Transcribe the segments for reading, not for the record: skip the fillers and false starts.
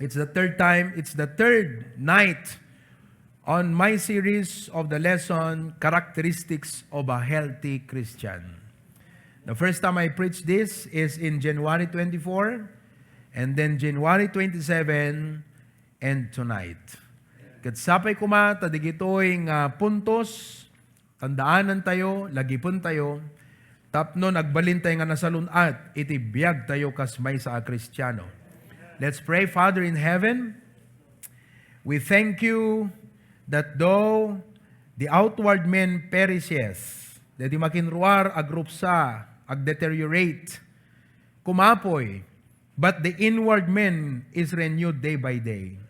It's the third night on my series of the lesson, Characteristics of a Healthy Christian. The first time I preached this is in January 24, and then January 27, and tonight. Katsapay kuma, tadigitoy nga puntos, tandaanan tayo, lagipon tayo, tapno nagbalintay nga nasalunat, itibiyag tayo kasmay sa Kristiyano. Let's pray. Father in heaven, we thank you that though the outward man perishes, that di makinruar agrupsa, ag-deteriorate, kumapoy, but the inward man is renewed day by day.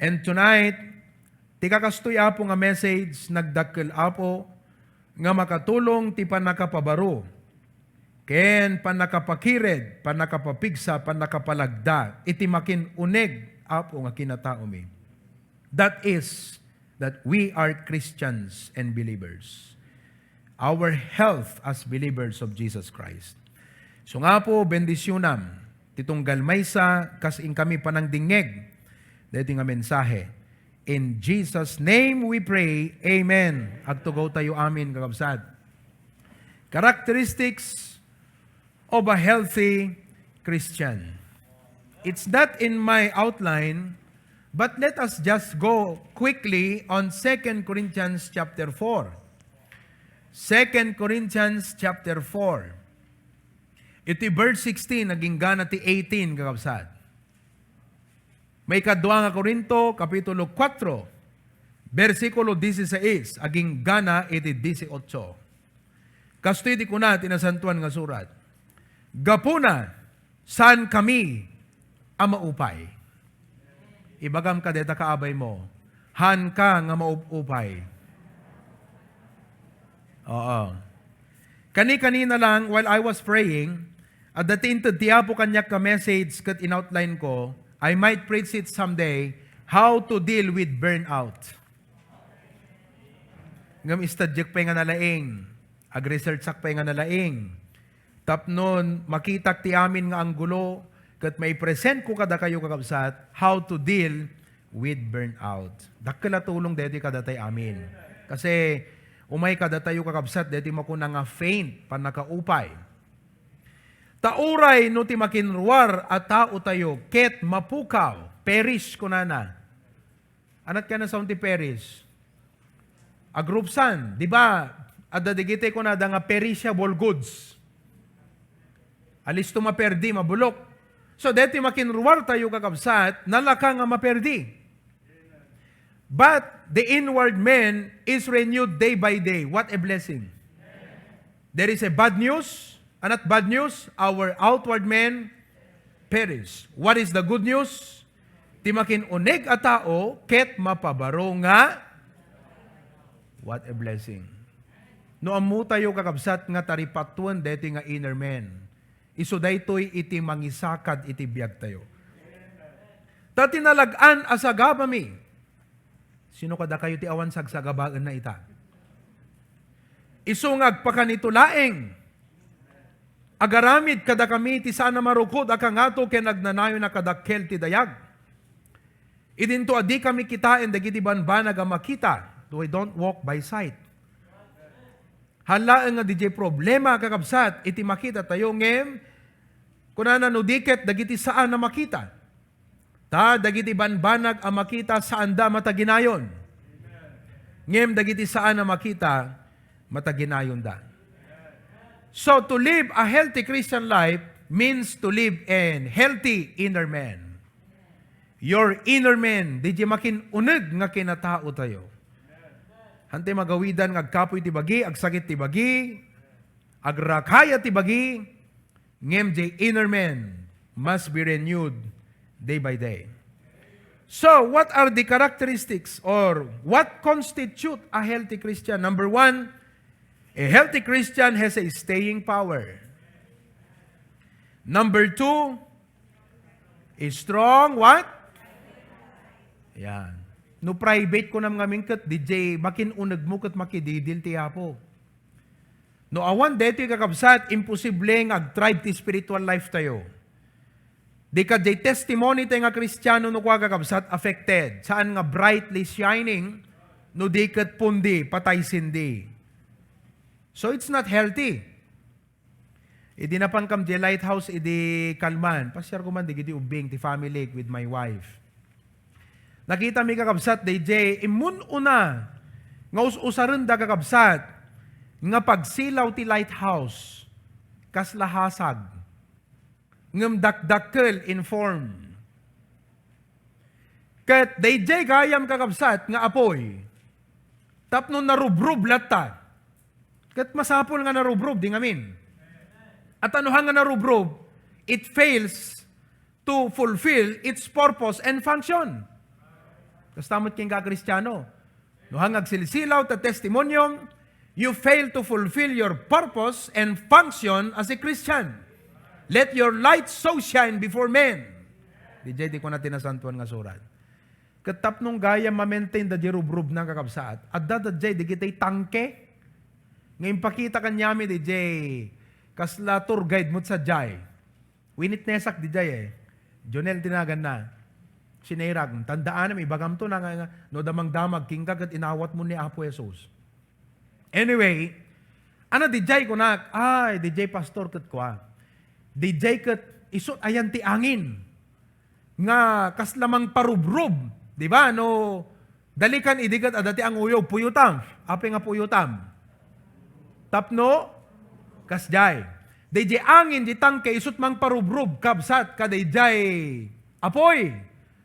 And tonight, ti kakastoy apo nga message, nagdakkel apo, nga makatulong ti panakapabaro, ken panakapakired, panakapapigsa, panakapalagda, iti makin uneg apo nga kinatao mi. That is, that we are Christians and believers. Our health as believers of Jesus Christ. So nga po, bendisyonam, titunggal maysa, kasin kami panangdingeg, dito nga mensahe. In Jesus' name we pray, Amen. Agtugaw tayo amin, kakabsat. Characteristics of a healthy Christian. It's not in my outline, but let us just go quickly on 2 Corinthians chapter 4. 2 Corinthians chapter 4. Iti verse 16, naging gana ti 18, kakabsat. May kadwa nga Korinto, kapitulo 4, versikulo 16, aging gana iti 18. Kasto iti kuna, tinasantuan nga surat. Gapuna, saan kami ang maupay? Ibagam ka deta kaabay mo, han ka nga maupay. Oo. Kani-kanina lang, while I was praying, at dating tiyapo kanya ka message kat in-outline ko, I might preach it someday, how to deal with burnout. Ngam istadjek pa nga nalaing, ag-research sak pa nga nalaing, tapnon, makitak ti amin nga anggulo, kat may present ko kada kayo kakabsat, how to deal with burnout. Dakila tulong deti kada tay amin. Kasi, umay kada tayo kakabsat, deti makuna nga faint, panakaupay. Tauray no ti makinruar at tao tayo, ket mapukaw, perish kunana. Anat ka na sa unti perish? Agrupsan, di ba? Adadigite ko na da nga perishable goods. Alis to maperdi, mabulok. So, deti makinruar tayo kakabsat, nalaka nga maperdi. But, the inward man is renewed day by day. What a blessing. There is a bad news. Anat bad news? Our outward man perish. What is the good news? Ti makin uneg a tao, ket mapabaro nga. What a blessing. No amu tayo kakabsat nga taripatuan deti nga inner man. Iso daytoy iti mangisakad iti biyag tayo. Tatinalagan asagabami. Sino kada kayo ti awan sagsagabagan na ita? Isungag pakanitulaeng. Agaramid kada kami ti sana marukod akangato ken nagnanayo na kadakkel ti dayag. Idinto adi kami kitain dagiti banbanag a makita. Do we don't walk by sight. Halaan nga DJ problema kakabsat, iti makita tayo ngem, kunana no diket, dagiti saan na makita. Ta, dagiti banbanag ang makita saan da mataginayon. Ngem, dagiti saan na makita, mataginayon da. So, to live a healthy Christian life means to live in healthy inner man. Your inner man, DJ makin uneg nga kinatao tayo. Hante magawidan agkapoy ti bagi, agsakit ti bagi, agrakaya ti bagi, ngem jay inner man must be renewed day by day. So, what are the characteristics or what constitute a healthy Christian? Number 1, a healthy Christian has a staying power. Number 2, a strong what? Yan. No private ko nam ngamin kat, DJ, makinunag mo kat makididil ti apo. No awan dito kakabsat, imposible ag-thrive ti spiritual life tayo. Di ka jay testimony tayo nga Kristiyano no kwa kakabsat affected. Saan nga brightly shining, no di kat pundi, patay sindi. So it's not healthy. Idi na pang kam jay lighthouse, idi kalman. Pasyar ko man, di giti ubing, ti family with my wife. Nakita mi kakabsat, di jay, imun una, nga usaran da kakabsat, nga pagsilaw ti lighthouse, kas lahasag, ngam dakdakkel inform. Kat dayjay gayam kakabsat nga apoy. Tapno narubrub latta. Kat masapol nga narubrub di ngamin. At anuhan nga narubrub, it fails to fulfill its purpose and function. Kastamot king ka-Kristiyano. Nuhang agsilisilaw ta testimonyong, you fail to fulfill your purpose and function as a Christian. Let your light so shine before men. Di ko na tinasantuan nga surat. Katap nung gaya ma-maintain da jirubrub na kakabsaat. At dadadjay, di kita'y tangke. Ngayon pakita kanyami di jay. Kasla tour guide mo sa jay. Winit nesak di jay eh. Jonel tinagan na. Sinirag. Tandaan namin, ibagam to na nga. No damang damag, king kagat inawat mo ni Apo Jesus. Anyway, ano di jay ko na? Ay, di jay pastor kat ko DJ kat isot ayan ti angin nga kaslamang parubrub, di ba? No, dalikan idigat adati ang uyo puyutam, ape nga puyutam. Tapno kasjay. DJ angin di tangke isot mang parubrub kabsat ka DJ apoy.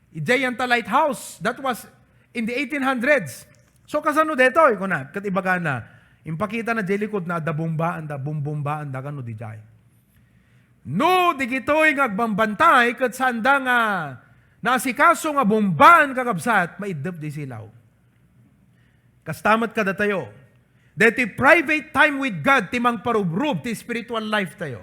Ijay yan ta lighthouse. That was in the 1800s. So kasano deto ko na kat ibaga na impakita na jelikod na da bumbaan da kano DJ. No, di gito'y ngagbambantay kat sanda nga nasikaso nga bumbaan kakabsat, maidap di silaw. Kastamat kada tayo. Deti private time with God, timang parubrub, ti spiritual life tayo.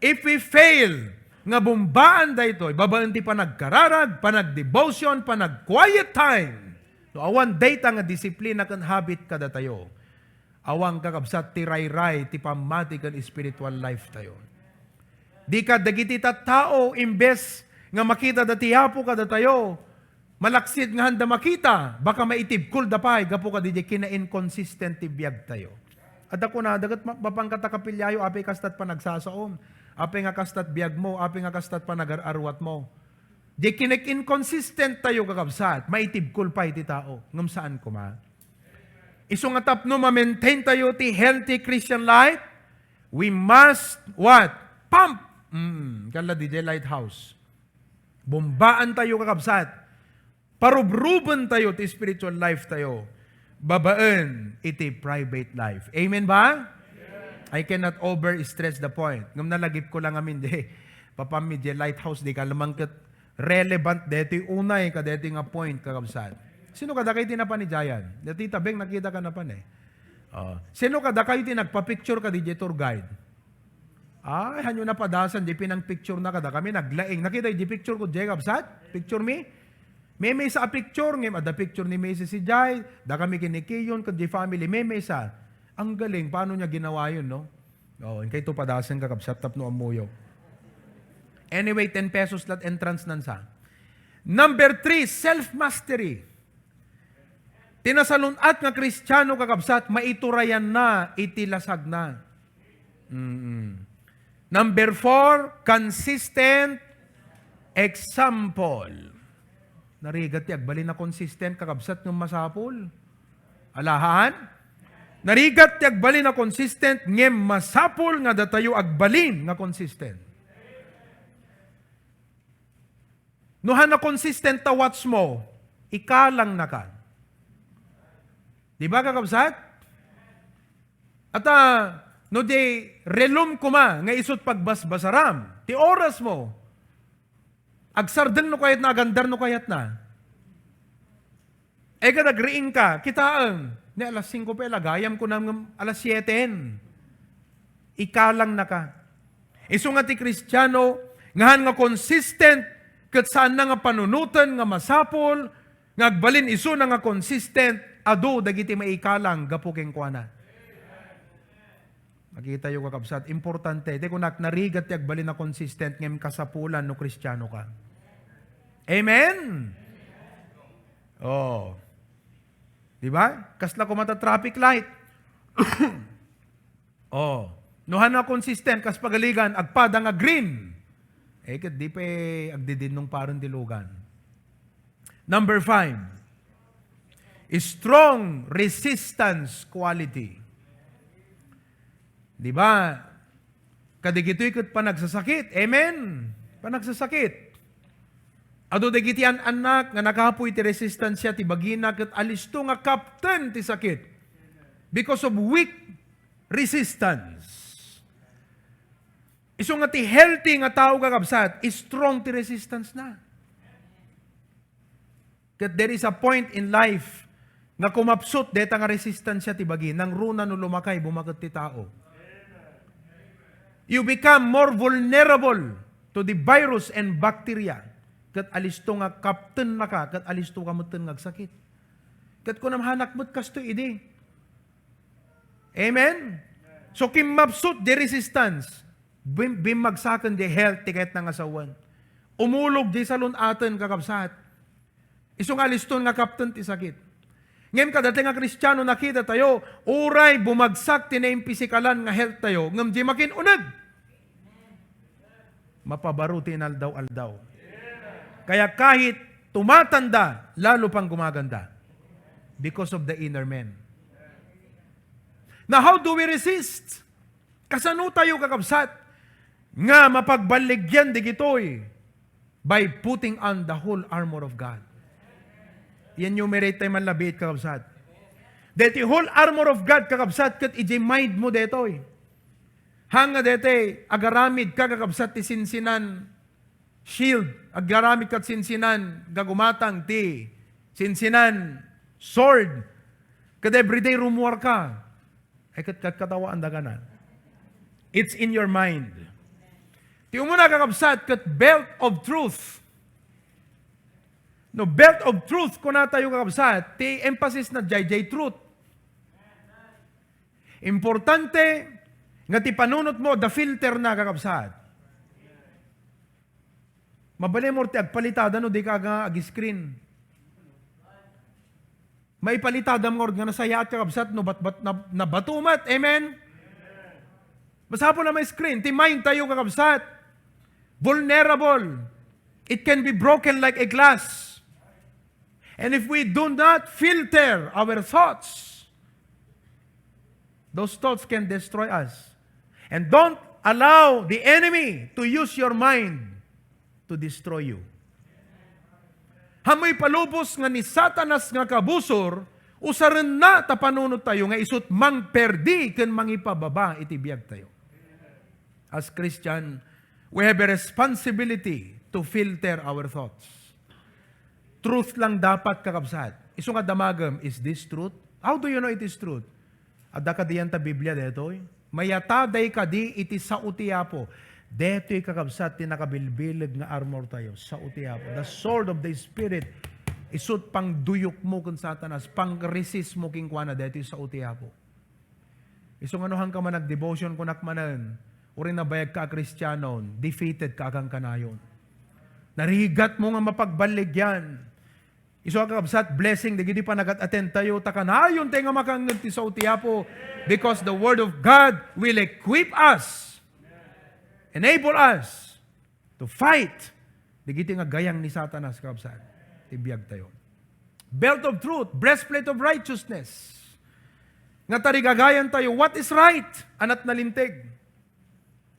If we fail, nga bumbaan da ito, babaan ti panagkararag, panagdevotion, panag-quiet time. No, awan data nga disiplina kan habit kada tayo. Awang kakabsat ti ray-ray, ti pamati kan spiritual life tayo. Di ka dagiti tao, imbes nga makita dati hapo kada tayo, malaksid nga handa makita, baka maitib kul dapay, gapo ka di kina-inconsistent ti biyag tayo. At ako na, dagat mapangkatakapilyayo, api kastat pa nagsasaom, api nga kastat biyag mo, api nga kastat pa nagararwat mo. Di kinek-inconsistent tayo kakabsat, maitib kul pa iti tao, ngam saan ko ma? Iso nga tapno ma-maintain tayo ti healthy Christian life, we must, what? Pump! Kala DJ lighthouse. Bumbaan tayo kakabsat. Parubruban tayo ti spiritual life tayo. Babaan iti private life. Amen ba? Yeah. I cannot over-stress the point. Ngam nalagip ko lang amin di. Papami DJ lighthouse di ka lamang kat relevant deti unay ka deti nga point kakabsat. Sino kada kayo tinapan ni Jayan? Dati tabeng nakita ka na pan eh. Sino kada kayo tinagpa-picture ka DJ tour guide? Ay, hanyo na padasan, di pinang picture na kada kami, naglaing. Nakita yung picture ko, Jacob, sat? Picture me? May sa picture, ngayon, ada picture ni Macy si Jai, da kami kinikiyon, kundi family, may sa. Ang galing, paano niya ginawa yun, no? Kaya ito padasan kakabsat, tap no amuyo. Anyway, 10 pesos lat entrance nansa. Number 3, self-mastery. Tinasalunat nga Kristiyano kakabsat, maiturayan na, itilasag na. Number 4, consistent example. Narigat ti agbali na consistent kakabsat ng masapol. Alahan? Narigat ti agbali na consistent ngem masapol nga datayo agbalin nga consistent. Nuhan na consistent ta watch mo, ikalang na ka. Di ba kakabsat? At no di relum kuma nga isot pagbasbasaram. Ti oras mo. Agsardeng no kayat na, agandar no kayat na. E kadagriing ka, kitaang, ni alas 5 pa lagayam ko na alas 7. Ikalang na ka. Iso nga ti Kristiyano, ngahan nga consistent, kat saan na nga panunutan, nga masapol, nga agbalin iso na nga consistent, ado dagiti maikalang gapuking kuana. Nakita yung kakabsat. Importante. Di kung narigat ti agbali na consistent ngem kasapulan no Kristiyano ka. Amen? Oh. Di ba? Kasla ko mata traffic light. Oh. Nuhan na consistent kas pagaligan agpada nga green. Ket di pa agdidin nung parang dilugan. Number 5. Strong resistance quality. Di ba? Kadigito'y kat panagsasakit. Amen? Panagsasakit. Ado dagitian anak nga nakahapoy ti resistansya ti bagina kat alisto nga captain ti sakit. Because of weak resistance. Iso nga ti healthy nga tao kakabsat, strong ti resistance na. Kat there is a point in life nga kumapsot deta nga resistansya ti bagi, nang runa no lumakay bumagat ti tao. You become more vulnerable to the virus and bacteria. Kat alisto nga captain na ka, kat alisto ka mutin ngagsakit. Kat kunam hanak mo't kasto idi. Amen? So kimapsot di resistance. Bimagsakan di health tiket ng asawan. Umulog di salon atin kakabsat. Isong aliston nga captain ti sakit. Ngayon kadating nga Kristiyano nakita tayo, uray bumagsak tinaim pisikalan nga health tayo, ngam di makin unag. Mapabarutin aldaw-aldaw. Kaya kahit tumatanda, lalo pang gumaganda. Because of the inner man. Now, how do we resist? Kasano tayo kakabsat? Nga mapagbaligyan di gitoy by putting on the whole armor of God. Yan yung merit tayo manlabit kakabsat. Deti whole armor of God kakabsat kat iji-mind mo detoy. Hanga dete agaramid ka kakabsat ti sinsinan shield, agaramid kat sinsinan gagumatang ti sinsinan sword. Kat everyday rumuar ka. Ay kat katawaan daganan. It's in your mind. Ti umuna kakabsat kat belt of truth. No, belt of truth kung na tayo kakabsat, ti emphasis na jay truth. Importante nga ti panunot mo, the filter na kakabsat. Mabali mo ti agpalitada no, di ka ag-screen. May palitada mo nga nasaya at kakabsat no, na batumat. Amen? Basta po na may screen, ti mind tayo kakabsat. Vulnerable. It can be broken like a glass. And if we do not filter our thoughts, those thoughts can destroy us. And don't allow the enemy to use your mind to destroy you. Hamoy palubos nga ni Satanas nga kabusor, usaran na tapanunod tayo nga isut mang perdi ken mangipababa itibiyag tayo. As Christian, we have a responsibility to filter our thoughts. Truth lang dapat kakabsat. Iso nga damagam, is this truth? How do you know it is truth? Adda ka diyan ta Biblia detoy. Mayataday ka di iti sa utiapo. Detoy kakabsat tinakabilbilig nga armor tayo sa utiapo. The sword of the Spirit isut pang duyok mo kun Satanas, pang resist mo king kuana detoy sa utiapo. Iso nga nohan ka man nag-devotion kunak manan. Uri na bayag ka Kristiyano, defeated ka kang kanayon. Narigat mo nga mapagbaligyan. Iso kakabsat blessing, di pa nagat-attend tayo, takanayon tayo nga makangag ti sa utiapo, because the Word of God will equip us, enable us to fight. Di nga gayang ni Satanas kakabsat. Ibiyag tayo. Belt of truth, breastplate of righteousness. Nga tarigagayan tayo, what is right? Anat nalintig.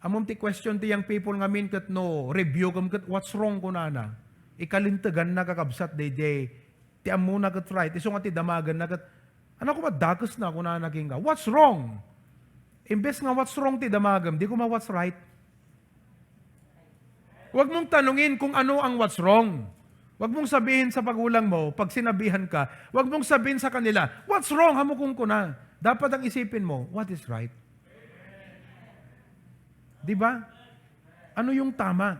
Amom ti question ti yang people nga min kat no, review kam kat what's wrong ko na. Ikalintagan na kakabsat day. Ti amo na kat right. Iso nga ti damagan na kat, ano ko madakas na kung na naging ka. What's wrong? Imbes nga what's wrong ti damagam, di ko ma what's right. Huwag mong tanungin kung ano ang what's wrong. Huwag mong sabihin sa pagulang mo, pag sinabihan ka, huwag mong sabihin sa kanila, what's wrong? Hamukong ko na. Dapat ang isipin mo, what is right? Di ba? Ano yung tama?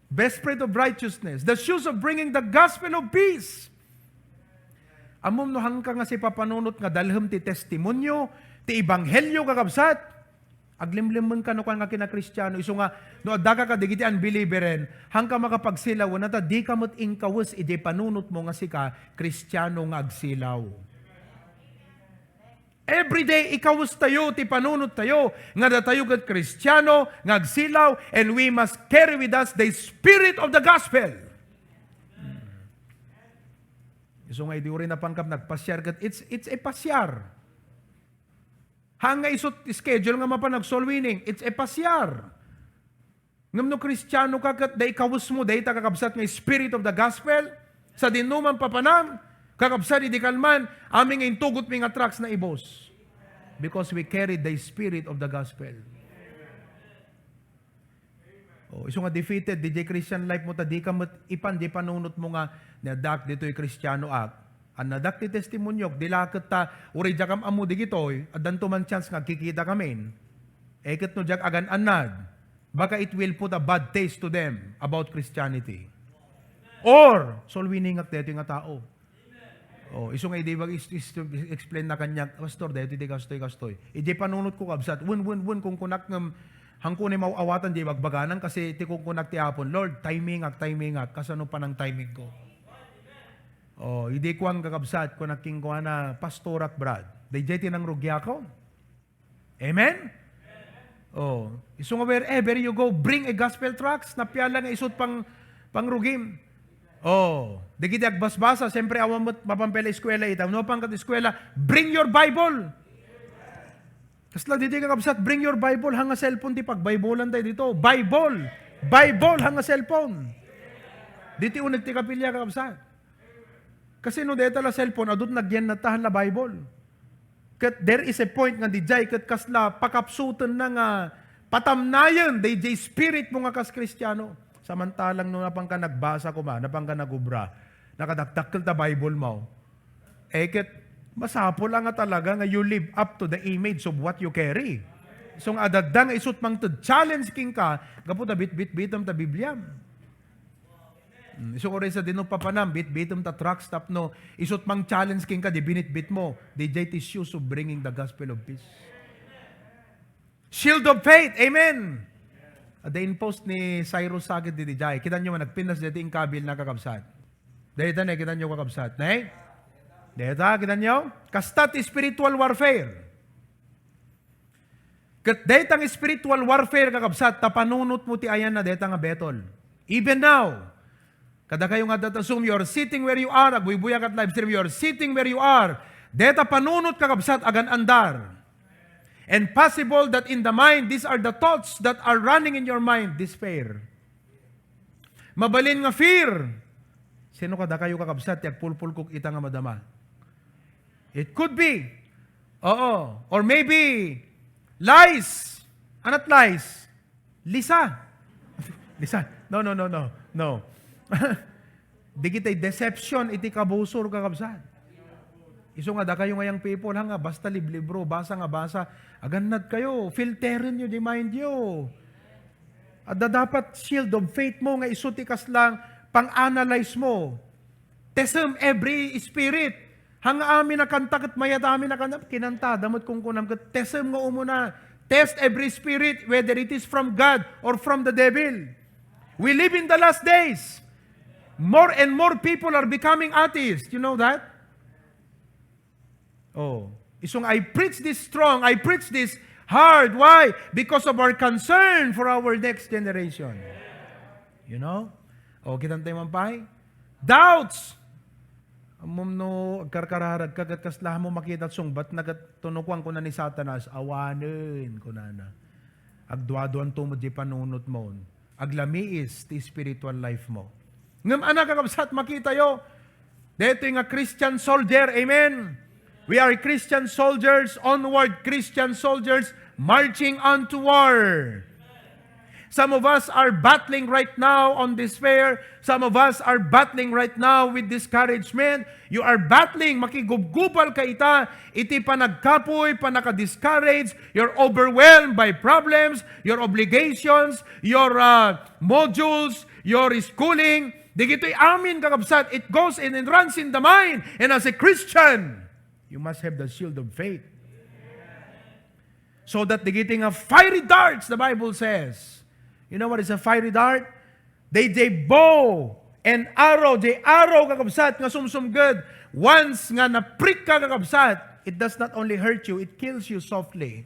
Breastplate of righteousness. The shoes of bringing the gospel of peace. Amom no hangka nga si papanunot nga dalhem ti testimonyo, ti ebanghelyo kakabsat. Aglimlimon ka no nga kina-Kristiyano. Iso nga, no adaka ka digiti unbelieveren, hang ka makapagsilaw, na ta di ka mo't ingkawus, ide panunot mo nga sika, Kristiyano nga agsilaw. Every day, ikawus tayo, ti panunot tayo, nga da tayo kat Kristiyano, nga agsilaw, and we must carry with us the spirit of the gospel. Iso nga, di rin na pangkap, nagpasyar kat, it's a pasyar. Hanga isot schedule nga mapanag-soul winning, it's a pasyar. Ngam no Kristiyano ka kat, da ikawus mo, da itakakabsat nga spirit of the gospel, sa dinuman papanam, kakabsat di kalman, aming intugot mi nga tracks na ibos. Because we carry the spirit of the gospel. Oh, iso nga defeated, DJ Christian life mo ta, di ka ipan, di panunot mo nga, nadak dito'y Kristiyano ak. Ang nadak ti testimonyok, dilakot ta, uri jakam amu di gitoy, at danto man chance nga kikita kami, eket no jak agan anad, baka it will put a bad taste to them about Christianity. Or, soul winning at deto nga tao. Oh, iso nga di ba explain na kanya, pastor, deto di kastoy. Ije panunot ko kabsat, wun, kung kunak ng hangko ni mauawatan di bagbaganan, kasi ti kung kunak ti hapon, Lord, timing at, kasano pa ng timing ko. Oh, hindi ko ang kakabsat ko naking ko na pastor at brad. Dayjay tinang rugya ko. Amen? Oh, iso nga wherever you go, bring a gospel tracts na piyala nga isot pang rugim. Oh, digiti agbasbasa, siyempre awan mo mapampela eskwela itaw. No pang kat eskwela, bring your Bible. Kasla diti kakabsat, bring your Bible, hanga cellphone ti pag-Biblean tayo dito. Bible, hanga cellphone. Diti unag ti kapilya kakabsat. Kasi no deta la cellphone, adut nagyan na tahan na Bible. Kat there is a point nga dijay, kat kasla pakapsutan na nga patamnayan, DJ spirit mo nga kas Kristiyano. Samantalang no napang ka nagbasa ko ma, napang ka nagubra, nakadaktakil ta Bible mo. Kat masapol lang nga talaga nga you live up to the image of what you carry. So nga adagda nga isut mang challenge king ka, gapo ta bit-bitam ta Bibliam. Iso ko rin sa dinong papanam, bit-bitom ta truck stop no, isot mang challenge king ka, di binit-bit mo, DJ tissues of bringing the gospel of peace. Shield of faith, amen! At the in-post ni Cyrus Sagid di DJ, kita nyo nagpinas dito yung kabil na kakabsat. Dito na, kita nyo kakabsat. Ne? Dito, kita nyo? Kastat spiritual warfare. Kat dito ang spiritual warfare kakabsat, tapanunot mo ti ayan na dito nga betol. Even now, kada kayo nga datasum, you're sitting where you are, agbuibuyak at live stream, you're sitting where you are, deta panunot kakabsat agan andar. And possible that in the mind, these are the thoughts that are running in your mind, despair. Mabalin nga fear. Sino kada kayo kakabsat, yak pulpul kuk ita nga madama. It could be. Oo. Or maybe, lies. Anat lies? Lisa. Lisa. No. Di kita'y deception, iti kabusor kakabsat. Iso nga, da kayo ngayang people, nga, basta liblibro, basa, aganad kayo, filterin nyo, di mind nyo. At dapat shield of faith mo, nga isutikas lang, pang-analyze mo. Tesem every spirit. Hanga amin na kantak at mayat amin na kantak, kinanta, damot kung kunam, tesem nga umuna. Test every spirit, whether it is from God or from the devil. We live in the last days. More and more people are becoming atheists. You know that? Oh. Isong I preach this strong, I preach this hard. Why? Because of our concern for our next generation. You know? O, kitang tayo mampay? Doubts! No, karkararag kagat kaslah mo makita sung ba't nagatunukwang ko na ni Satanas, awanin ko na na. Agduaduan tumod di panunot mo. Aglamiis ti spiritual life mo. Ngam anak kakabsat makita yo. Dito yung Christian soldier, amen. We are Christian soldiers, onward Christian soldiers, marching on to war. Some of us are battling right now on despair. Some of us are battling right now with discouragement. You are battling, makigubgubal ka iti panagkapoy, panaka-discourage. You're overwhelmed by problems, your obligations, your modules, your schooling. Di gito'y amin kakabsat. It goes in and runs in the mind. And as a Christian, you must have the shield of faith. So that the getting of fiery darts, the Bible says. You know what is a fiery dart? They bow and arrow, they arrow kakabsat nga sumsumgod. Once nga na-prick ka kakabsat, it does not only hurt you, it kills you softly.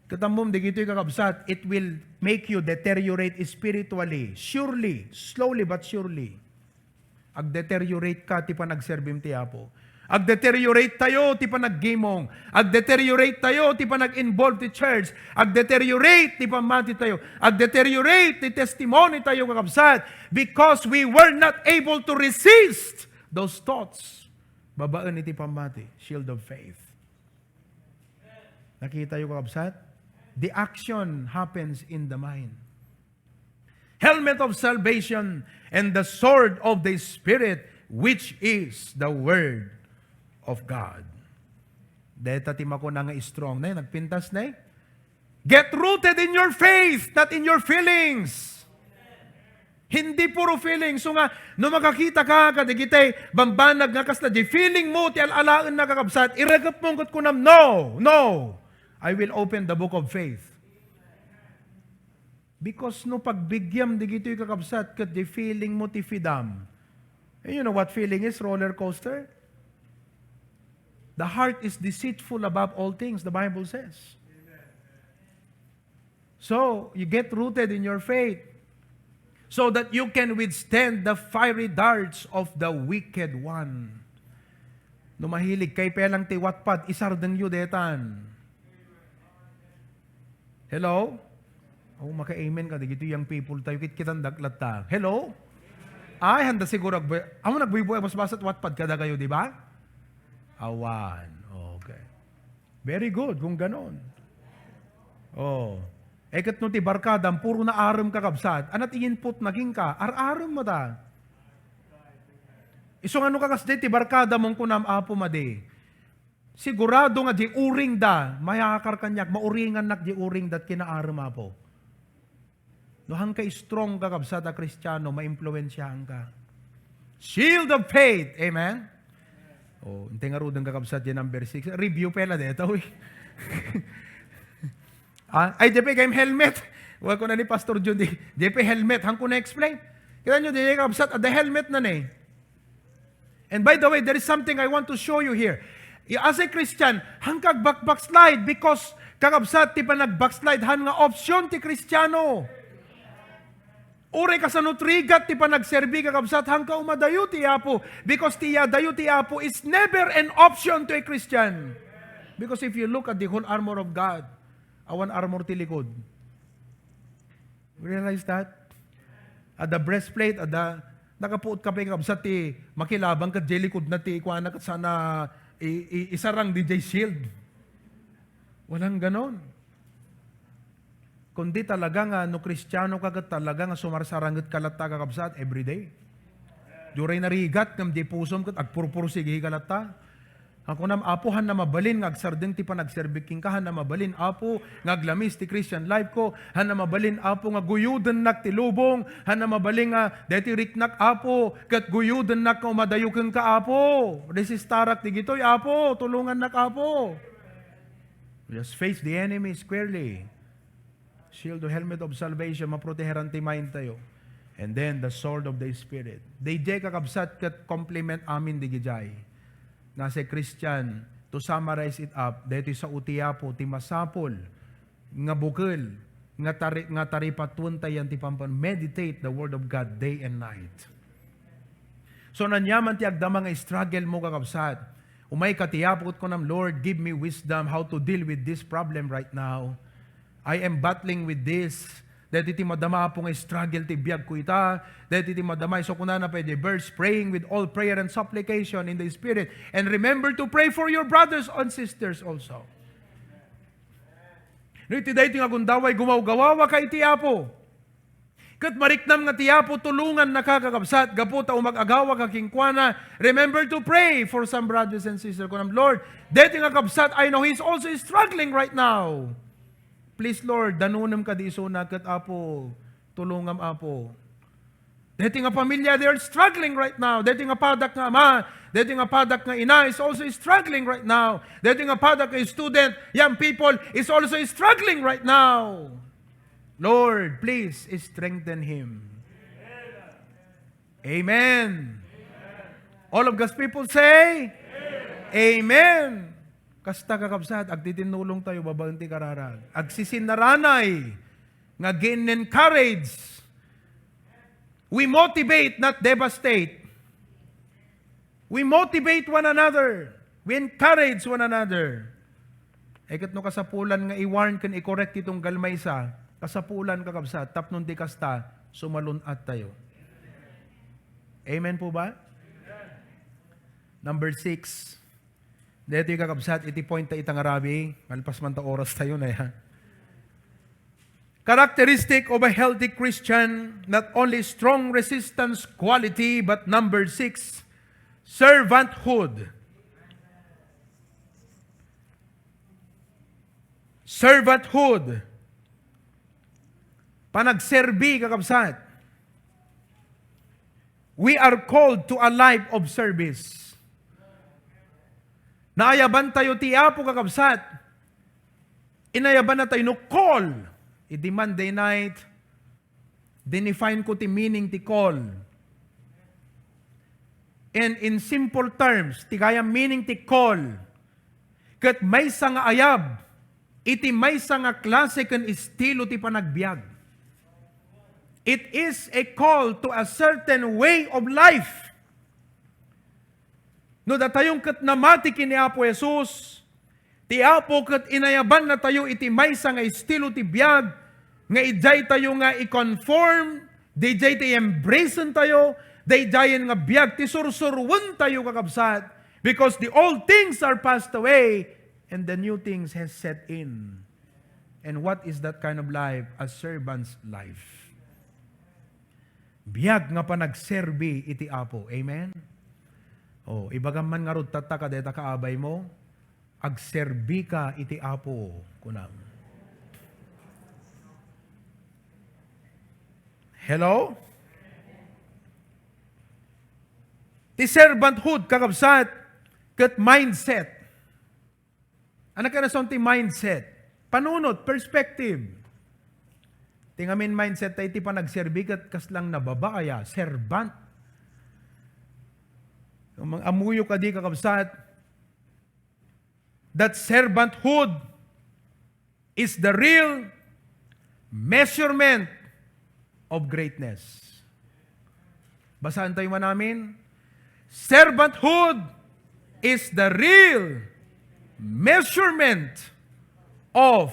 Katamom, di gito'y kakabsat, it will make you deteriorate spiritually. Surely, slowly but surely. Ag-deteriorate ka, ti pa nagserbim ti Apo. Ag-deteriorate tayo, ti pa nag-gamong. Ag-deteriorate tayo, ti pa nag-involve ti church. Ag-deteriorate, ti pa mati tayo. Ag-deteriorate, ti testimony tayo kakabsat. Because we were not able to resist those thoughts. Babaan iti pamati, shield of faith. Nakita yung kakabsat? The action happens in the mind. Helmet of salvation and the sword of the Spirit, which is the Word of God. Dahil tatima ko na nga strong na nagpintas na Get rooted in your faith, not in your feelings. Hindi puro feeling. So nga, no makakita ka, kadigitay, bambanag nga kasla, di feeling mo, ti alalaan na kakabsat, iregap mong ko nam, no. I will open the book of faith. Because no pagbigyam, di gito'y kakabsat, kat di feeling mo, ti fidam. And you know what feeling is? Roller coaster. The heart is deceitful above all things, the Bible says. So, you get rooted in your faith so that you can withstand the fiery darts of the wicked one. No mahilig kay pelang ti watpad, isardeng yu detan. Hello? Oh, maka-amen ka. Dito yung people tayo, kitang daglat ta. Hello? Ay, handa siguro. Amo nagbubuhay, mas basat watpad kada kayo, di ba? Awan. Okay. Very good, kung ganon. Oh. Ekat no ti barkadam, puro na aram kakabsat. Anat input naging ka, ar-aram mo da. Isong ano kakasde ti barkada mong kunam apo made. Sigurado nga di uring da, mayakar kanyak, mauringan nak di uring dat kinaaram apo. No hang ka strong kakabsat a Kristiyano, ma-impluensyahan ka. Shield of faith, amen? Oh, hindi nga rudang kakabsat yan number 6. Review pala dito. Ay, di pa kayong helmet. Huwag ko na ni Pastor John, di pa helmet. Hang ko na-explain. Kita nyo, di kakabsat, the helmet na na. And by the way, there is something I want to show you here. As a Christian, hang kag backslide because kakabsat, ti pa nag-backslide, han nga option ti Kristiyano. Uri ka sa nutrigat, ti pa nagserbi kakabsat, hang ka umadayo ti Apo. Because ti dayo ti Apo is never an option to a Christian. Because if you look at the whole armor of God, awan armor ti likod. Realize that? At the breastplate, at the nakapuot ka pa kakabsat ti makilabang kat likod na ti ikuana kat sana isarang DJ shield. Walang ganon. Kundi talaga nga, no Kristiyano kagat talaga nga sumarsarangat kalata kakabsat everyday. Duray narigat, ngam di pusom kat agpurpur sige kalata. Ako nam, Apo, han na mabalin, ngagsardeng ti pa nagserbiking ka, han na mabalin, Apo, ngaglamis ti Christian life ko, han na mabalin, Apo, nga guyuden nak ti lubong, han na mabalin nga, deti riknak, Apo, kat guyuden nak ka umadayukin ka, Apo. Resistarak ti gitoy, Apo, tulungan nak, Apo. Just face the enemy squarely. Shield o helmet of salvation, maproteheran ti mind tayo. And then, the sword of the Spirit. They kakabsat kat compliment amin di gijay. Nasa Christian, to summarize it up, dito sa utiyapo, ti masapol, nga bukil, nga taripatun tayan ti pampan, meditate the word of God day and night. So nanyaman ti agdama nga struggle mo kakabsat. Umay katiyapot ko nam, Lord, give me wisdom how to deal with this problem right now. I am battling with this. Dahil iti madama po nga struggle ti biyag ko ita. Dahil iti madama so kunana pwede verse praying with all prayer and supplication in the Spirit. And remember to pray for your brothers and sisters also. No iti dahil iti nga gundaway gumaw-gawawa ka iti apo. Kat mariknam nga ti apo tulungan nakakakabsat. Gaputa umag-agawa ka kingkwana. Remember to pray for some brothers and sisters. Kunam, Lord, dahil iti nga kabsat, I know he's also struggling right now. Please, Lord, danunam ka di so na kat Apo, tulungam Apo. Dito nga pamilya, they're struggling right now. Dito nga padak nga ama, dito nga padak nga ina is also struggling right now. Dito nga padak nga student, young people is also struggling right now. Lord, please strengthen him. Amen. All of God's people say, Amen. Kasta kakabsat, agtitinulong tayo, babanti kararag. Agsisinaranay, nga gin-encourage. We motivate, not devastate. We motivate one another. We encourage one another. Ekat no kasapulan nga i-warn kan i-correct itong galmaysa, kasapulan kakabsat, tapnon di kasta, sumalunat tayo. Amen po ba? Number 6. Dito yung kakabsat, iti point ta itang arabi, malpas man ta oras tayo na yan. Characteristic of a healthy Christian, not only strong resistance quality, but number 6, servanthood. Servanthood. Panagserbi, kakabsat. We are called to a life of service. Naayaban tayo ti Apo, kakabsat. Inayaban na tayo no call. Iti Monday night, dinefine ko ti meaning ti call. And in simple terms, ti kaya meaning ti call, kat may nga ayab, iti may nga klase kan estilo ti panagbiag. It is a call to a certain way of life. No, datayong kat namati kini Apo Jesus, ti Apo kat inayaban na tayo iti may nga estilo ti biag, nga ijay tayo nga i-conform, dijay tayo embracean tayo, dijayan nga biag, ti sursurwan tayo kakabsat, because the old things are passed away, and the new things has set in. And what is that kind of life? A servant's life. Biag nga pa nagserbi iti Apo. Amen? O, ibagam man nga rod tataka deta kaabay mo, agserbi ka iti Apo kunam. Hello? Ti servanthood, kakabsat, kat mindset. Ano ka na son ti mindset? Panunot, perspective. Tingamin mindset tayo ti pa nagserbi kat kaslang nababaya, servant. Mang amuyo ka di kakabsat, that servanthood is the real measurement of greatness. Basahan tayo man namin. Servanthood is the real measurement of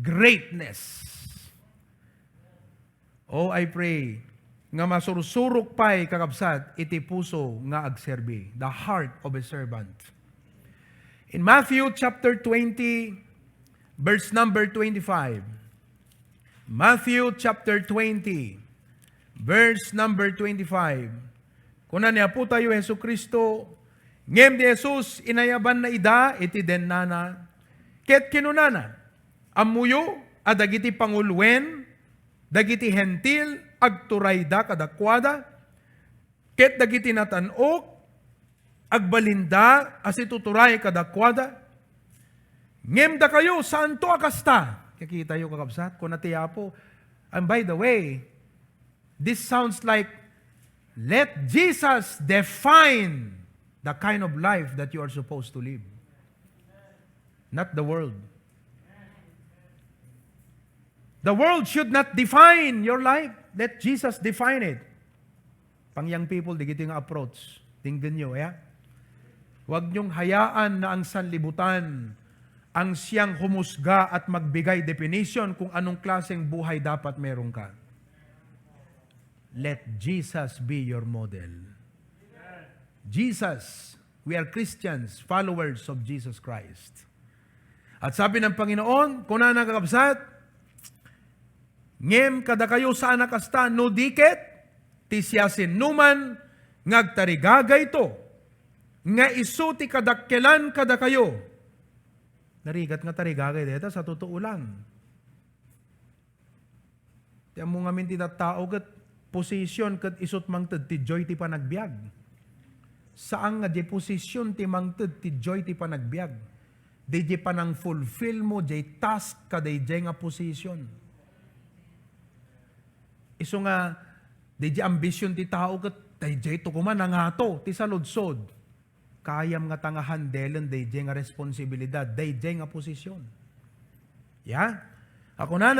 greatness. Oh, I pray nga masursurok pa'y kakabsat iti puso nga agserbi. The heart of a servant. In Matthew chapter 20, verse number 25. Matthew chapter 20, verse number 25. Kuna niya po tayo Yesu Kristo, ngem di Jesus inayaban na ida, iti den nana, ket kinunana, amuyo, adagiti pangulwen, dagiti hentil, agturayda kadakwada, ket dagiti natanok, agbalinda, as ituturay kadakwada, ngem da kayo, saan to akasta? Kikita yung kakabsat, kung natiya po. And by the way, this sounds like, let Jesus define the kind of life that you are supposed to live. Not the world. The world should not define your life. Let Jesus define it. Pang young people, digiti nga approach. Tingnan nyo, ya? Huwag nyong hayaan na ang sanlibutan ang siyang humusga at magbigay definition kung anong klaseng buhay dapat meron ka. Let Jesus be your model. Jesus, we are Christians, followers of Jesus Christ. At sabi ng Panginoon, kung na nakakabsat, ngem kada kayo sa anakasta, no diket, tisyasin numan, ngagtarigagay to, nga isuti kadakkelan kada kayo. Narigat nga tarigagay dito, sa totoo lang. Tiyan mo nga minti na tao kat posisyon ket isut mangted ti joy ti panagbiag. Saan nga di posisyon ti mangted ti joy ti panagbiag. Di panang fulfill mo di task ka di nga posisyon. Iso nga di ambisyon ti tao ket di to kuman nangato ti saludsod. Kayam nga tanga handelen di nga responsibilidad, di nga posisyon. Ya? Ako na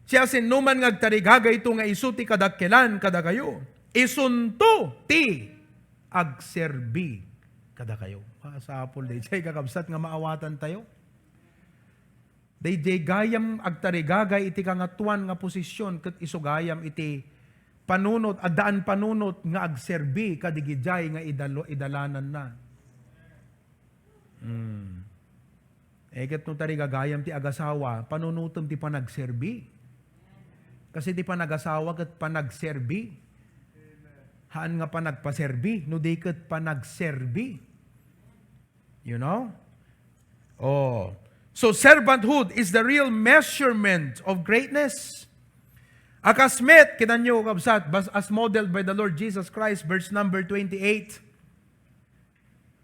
siya sinuman ngagtarigagay ito nga isu ti kadakkelan kada kayo. Isunto ti agserbi kada kayo. Sa apol day kakabsat nga maawatan tayo. Day gayam agtarigagay iti kangatuan nga posisyon ket isu gayam iti panunot addaan panunot nga agserbi kadigidjay nga idalanan na. Ket no tarigagayam ti agasawa panunutom ti panagserbi. Kasi di pa nag-asawa ket panagserbi. Haan nga panagpaserbi, no di ket panagserbi. You know? Oh. So servanthood is the real measurement of greatness. Akasmet, kinanyo kabsat, as modeled by the Lord Jesus Christ, verse number 28.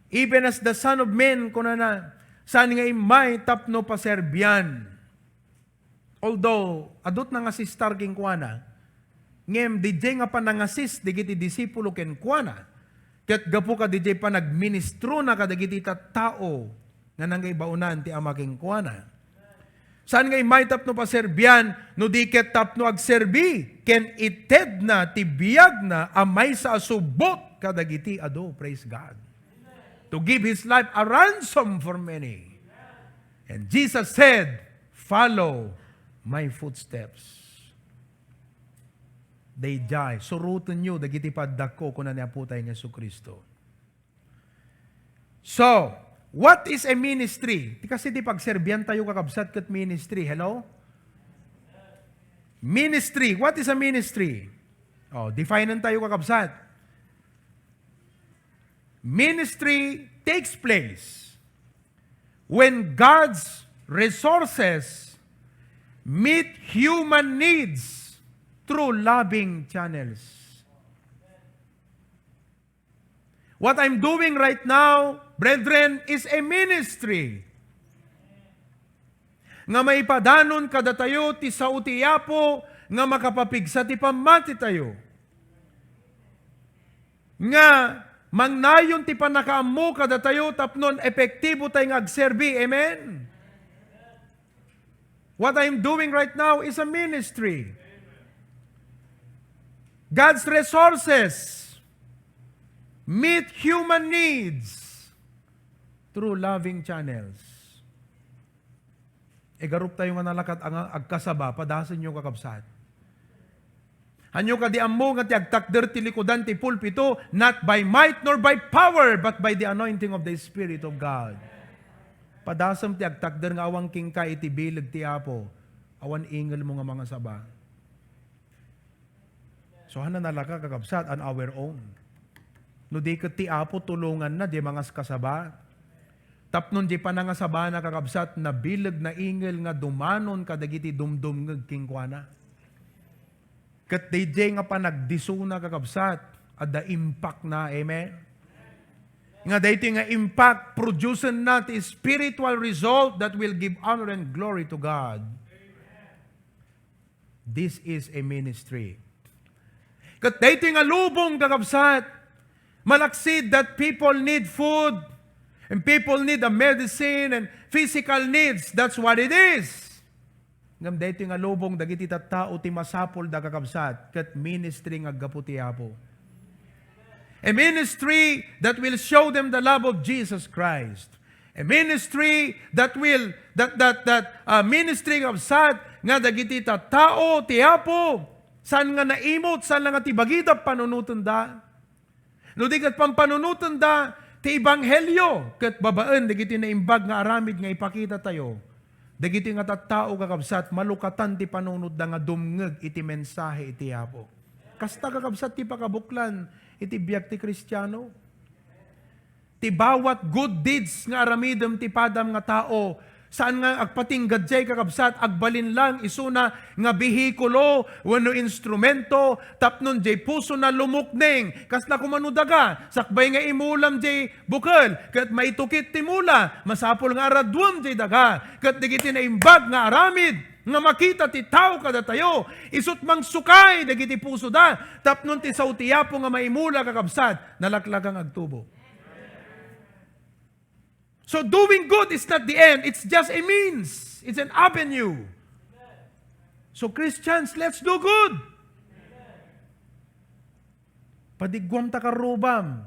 Even as the Son of Man, kunana, saan nga may tapno paserbian. Although, adot na nga si Star king kuana, ngem DJ nga panangasis, digiti disipulo ken kuana, ket gapu ka DJ pa nagministro na kadagiti tao, nga nanggay baunan ti ama king kuana. Saan ngay may tapno paserbian, no di ket tapno agserbi, ken ited na, tibiyag na, amay sa asubot kadagiti ado, praise God. To give His life a ransom for many. And Jesus said, follow my footsteps. They die. Surutan nyo, dagiti paddako kung na po tayo ng Kristo. So, what is a ministry? Kasi di pagserbian tayo kakabsat kat ministry. Hello? Ministry. What is a ministry? Oh, definean tayo kakabsat. Ministry takes place when God's resources meet human needs through loving channels. What I'm doing right now, brethren, is a ministry. Nga may padanon kada tayo ti sa utiyapo nga makapapigsa ti pamati tayo. Nga mangnayon ti panakaamu kada tayo tapnon epektibo tayo nga agserbi. Amen? What I'm doing right now is a ministry. God's resources meet human needs through loving channels. Garup tayo nga nalakat ang agkasaba, padasan nyo kakabsat. Hanyo ka di ammo nga ti agtakder ti likudan ti pulpito, not by might nor by power, but by the anointing of the Spirit of God. Padasam ti agtakder nga awang kingka iti bilag ti apo, awan ingel mo nga mga saba. So hanan nalaka kakabsat on our own. No di ket ti apo tulungan na di mga kasaba. Tapnon di pa nga saba na kakabsat na bilag na ingel nga dumanon kadagiti dumdum ng kingkwana. Ket di nga pa nagdisuna kakabsat at the impact na, amen? Nga dito nga impact producen natin spiritual result that will give honor and glory to God. This is a ministry. Kat dito nga lubong kakabsat, malaksid that people need food, and people need a medicine and physical needs. That's what it is. Ngam dito nga lubong, dagiti tattao ti masapol da kakabsat, kat ministry nga gaputi apo. A ministry that will show them the love of Jesus Christ. A ministry that will, ministry of sad, nga dagiti tao, tiapo, saan nga naimot, saan nga tibagita panunutan da. No di kat pampanunutan da, ti ebanghelyo, kat babaan, dagiti naimbag nga aramid nga ipakita tayo. Dagiti nga tattao kakabsat, malukatan ti panunod da nga dumngeg iti mensahe iti apo. Kasta kakabsat ti pakabuklan, iti biyak ti Kristiyano. Ti bawat good deeds nga aramidem ti padam nga tao, Saan nga agpatinggad jay kakabsat, agbalin lang isuna nga bihikulo, wano instrumento, tapnon jay puso na lumukneng, kas na kumano daga, sakbay nga imulam jay bukal, kat maitukit timula, masapol nga aradwam jay daga, kat digiti na imbag nga aramid, nga makita ti tao kada tayo, isut mang sukay, dagiti puso da, tapnon ti sautiyapo nga maimula kakabsat, nalaklagang agtubo. So doing good is not the end. It's just a means. It's an avenue. So Christians, let's do good. Padigwam ta karubam.